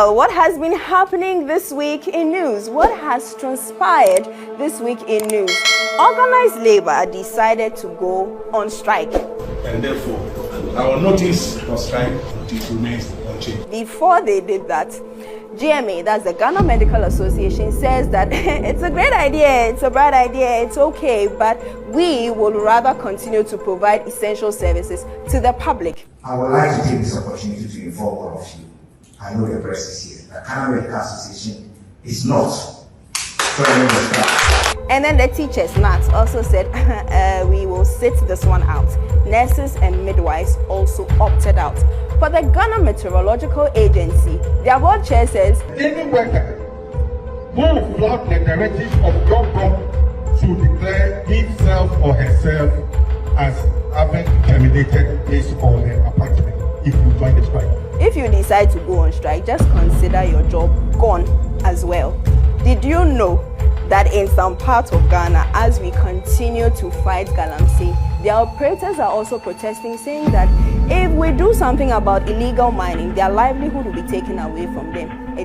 Well, what has been happening this week in news? What has transpired this week in news? Organized labor decided to go on strike. And therefore, our notice for strike remains unchanged. Before they did that, GMA, that's the Ghana Medical Association, says that it's a great idea, it's a bright idea, it's okay, but we will rather continue to provide essential services to the public. I would like to take this opportunity to inform all of you. I know the press is here. The Ghana Medical Association is not trying to start. And then the teachers, NAT, also said we will sit this one out. Nurses and midwives also opted out. For the Ghana Meteorological Agency, their board chair says, any worker who will flout the directive of government should declare himself or herself as having terminated his or her appointment if you join the strike. If you decide to go on strike, just consider your job gone as well. Did you know that in some parts of Ghana, as we continue to fight galamsey, their operators are also protesting, saying that if we do something about illegal mining, their livelihood will be taken away from them.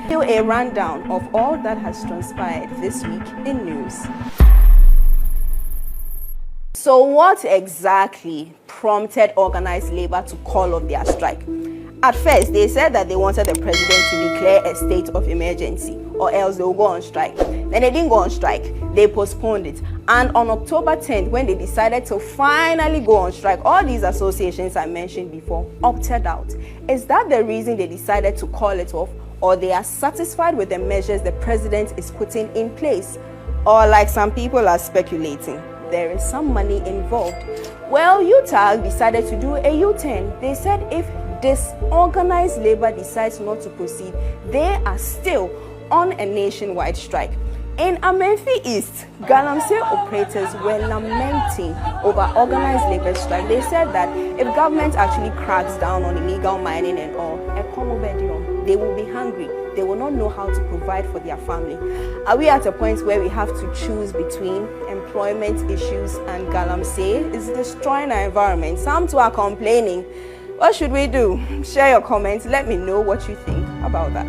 Still a rundown of all that has transpired this week in news. So what exactly prompted organized labor to call off their strike? At first, they said that they wanted the president to declare a state of emergency or else they will go on strike. Then they didn't go on strike. They postponed it. And on October 10th, when they decided to finally go on strike, all these associations I mentioned before opted out. Is that the reason they decided to call it off, or they are satisfied with the measures the president is putting in place? Or like some people are speculating, there is some money involved. Well, UTAG decided to do a U-turn. They said if disorganized labor decides not to proceed, they are still on a nationwide strike. In Amenfi East, galamsey operators were lamenting over organized labor strike. They said that if government actually cracks down on illegal mining and all, they will be hungry. They will not know how to provide for their family. Are we at a point where we have to choose between employment issues and galamsey? It's destroying our environment. Some too are complaining. What should we do? Share your comments. Let me know what you think about that.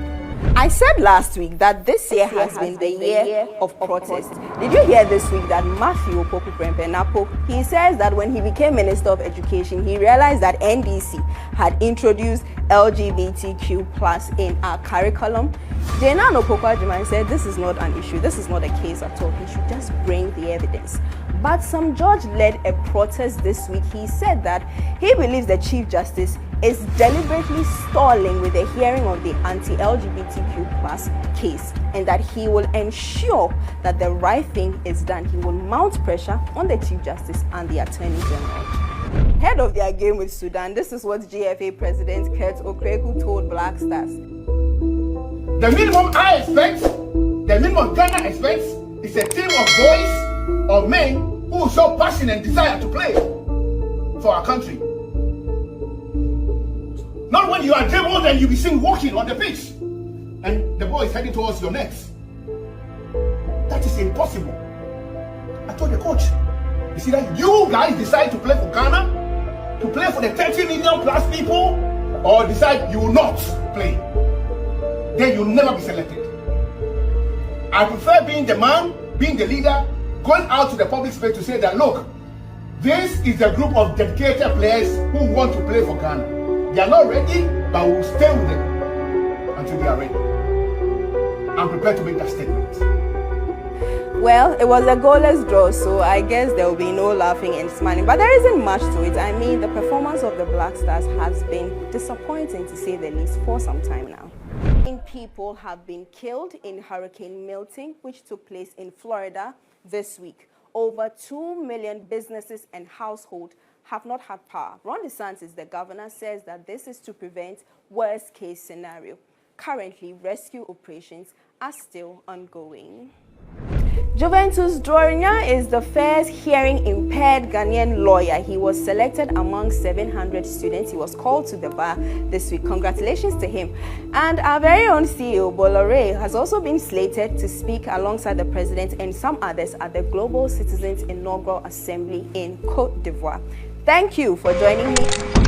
I said last week that this year has been the year of protest. Did you hear this week that Matthew Opoku-Prempeh-Napo, he says that when he became Minister of Education, he realized that NDC had introduced LGBTQ plus in our curriculum. Jena Opoku-Agyemang said this is not an issue, this is not a case at all. He should just bring the evidence. But some judge led a protest this week. He said that he believes the Chief Justice is deliberately stalling with the hearing of the anti-LGBTQ plus case, and that he will ensure that the right thing is done. He will mount pressure on the Chief Justice and the Attorney General. Head of their game with Sudan, this is what GFA President Kurt Okregu told Black Stars. The minimum I expect, the minimum Ghana expects, is a team of boys or men who show passion and desire to play for our country. Not when you are dribbled and you be seen walking on the pitch and the ball is heading towards your necks. That is impossible. I told the coach, you see that you guys decide to play for Ghana, to play for the 30 million plus people, or decide you will not play. Then you'll never be selected. I prefer being the man, being the leader, going out to the public space to say that, look, this is a group of dedicated players who want to play for Ghana. They are not ready, but we will stay with them until they are ready. I'm prepared to make that statement. Well, it was a goalless draw, so I guess there will be no laughing and smiling. But there isn't much to it. I mean, the performance of the Black Stars has been disappointing, to say the least, for some time now. People have been killed in Hurricane Milton, which took place in Florida this week. Over 2 million businesses and households have not had power. Ron DeSantis, the governor, says that this is to prevent worst-case scenario. Currently, rescue operations are still ongoing. Juventus Dorinya is the first hearing-impaired Ghanaian lawyer. He was selected among 700 students. He was called to the bar this week. Congratulations to him. And our very own CEO, Bolore, has also been slated to speak alongside the president and some others at the Global Citizens Inaugural Assembly in Côte d'Ivoire. Thank you for joining me.